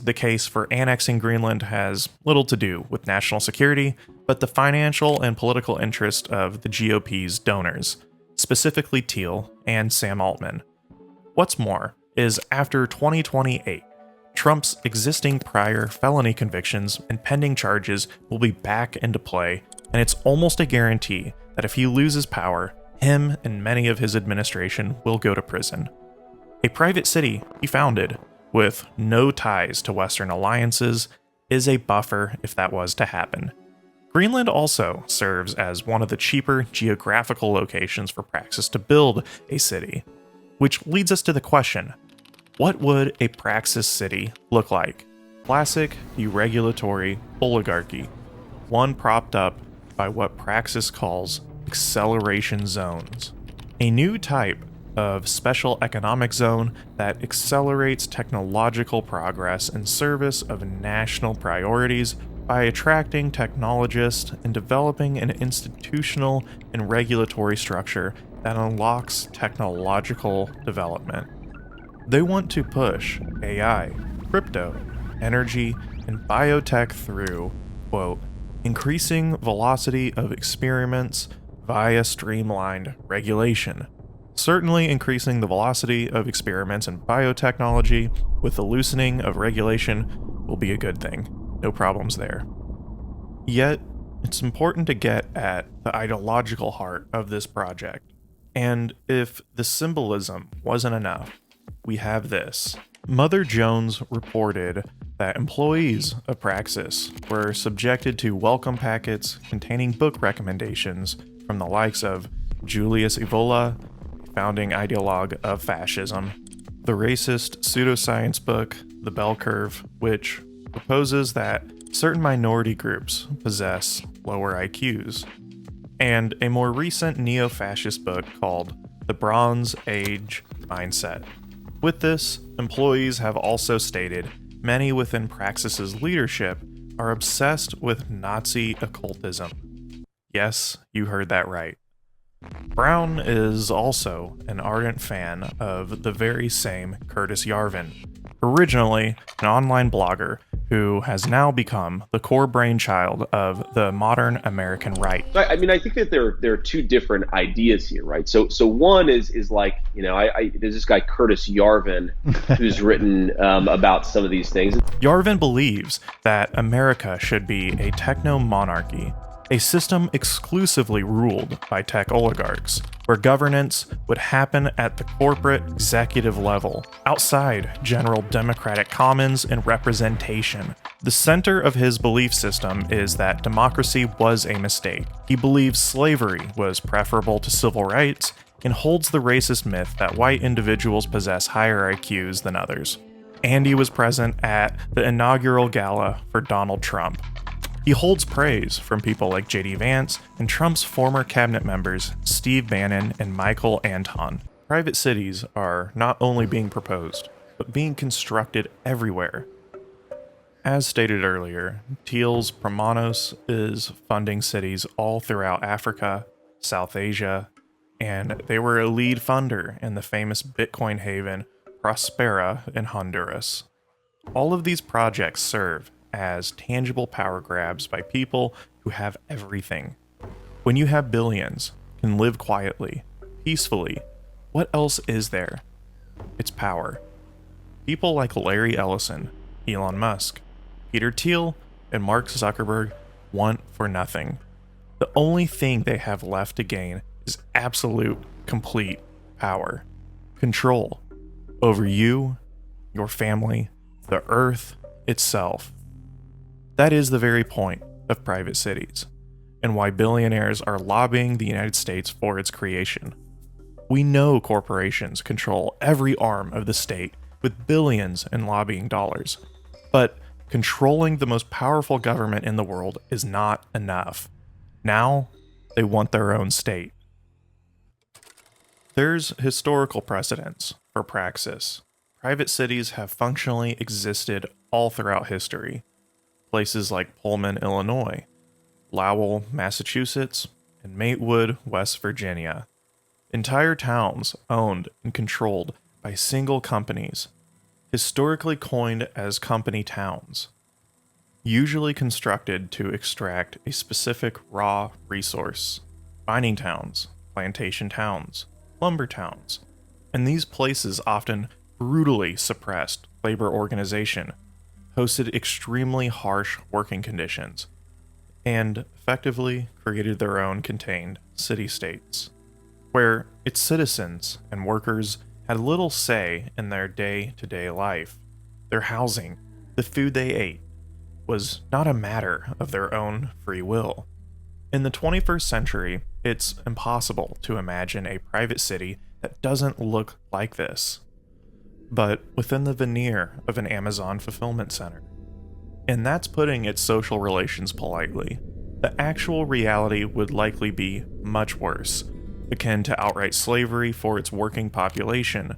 The case for annexing Greenland has little to do with national security, but the financial and political interest of the GOP's donors, specifically Thiel and Sam Altman. What's more is after 2028, Trump's existing prior felony convictions and pending charges will be back into play, and it's almost a guarantee that if he loses power, him and many of his administration will go to prison. A private city he founded, with no ties to Western alliances, is a buffer if that was to happen. Greenland also serves as one of the cheaper geographical locations for Praxis to build a city, which leads us to the question, what would a Praxis city look like? Classic deregulatory oligarchy, one propped up by what Praxis calls acceleration zones, a new type of special economic zone that accelerates technological progress in service of national priorities by attracting technologists and developing an institutional and regulatory structure that unlocks technological development. They want to push AI, crypto, energy, and biotech through, quote, increasing velocity of experiments via streamlined regulation. Certainly increasing the velocity of experiments in biotechnology with the loosening of regulation will be a good thing. No problems there. Yet, it's important to get at the ideological heart of this project. And if the symbolism wasn't enough, we have this. Mother Jones reported that employees of Praxis were subjected to welcome packets containing book recommendations from the likes of Julius Evola, founding ideologue of fascism, the racist pseudoscience book, The Bell Curve, which proposes that certain minority groups possess lower IQs, and a more recent neo-fascist book called The Bronze Age Mindset. With this, employees have also stated many within Praxis's leadership are obsessed with Nazi occultism. Yes, you heard that right. Brown is also an ardent fan of the very same Curtis Yarvin, originally an online blogger who has now become the core brainchild of the modern American right. So, I mean, I think that there are two different ideas here, right? So one is like, there's this guy Curtis Yarvin who's written about some of these things. Yarvin believes that America should be a techno-monarchy, a system exclusively ruled by tech oligarchs, where governance would happen at the corporate executive level, outside general democratic commons and representation. The center of his belief system is that democracy was a mistake. He believes slavery was preferable to civil rights, and holds the racist myth that white individuals possess higher IQs than others. Andy was present at the inaugural gala for Donald Trump. He holds praise from people like J.D. Vance and Trump's former cabinet members Steve Bannon and Michael Anton. Private cities are not only being proposed, but being constructed everywhere. As stated earlier, Thiel's Promanos is funding cities all throughout Africa, South Asia, and they were a lead funder in the famous Bitcoin haven Prospera in Honduras. All of these projects serve as tangible power grabs by people who have everything. When you have billions, can live quietly, peacefully, what else is there? It's power. People like Larry Ellison, Elon Musk, Peter Thiel, and Mark Zuckerberg want for nothing. The only thing they have left to gain is absolute, complete power. Control over you, your family, the earth itself. That is the very point of private cities, and why billionaires are lobbying the United States for its creation. We know corporations control every arm of the state with billions in lobbying dollars, but controlling the most powerful government in the world is not enough. Now, they want their own state. There's historical precedence for Praxis. Private cities have functionally existed all throughout history. Places like Pullman, Illinois, Lowell, Massachusetts, and Matewood, West Virginia. Entire towns owned and controlled by single companies. historically coined as company towns, usually constructed to extract a specific raw resource. Mining towns, plantation towns, lumber towns, and these places often brutally suppressed labor organization, hosted extremely harsh working conditions, and effectively created their own contained city-states, where its citizens and workers had little say in their day-to-day life. Their housing, the food they ate, was not a matter of their own free will. In the 21st century, it's impossible to imagine a private city that doesn't look like this, but within the veneer of an Amazon fulfillment center. And that's putting its social relations politely. The actual reality would likely be much worse, akin to outright slavery for its working population,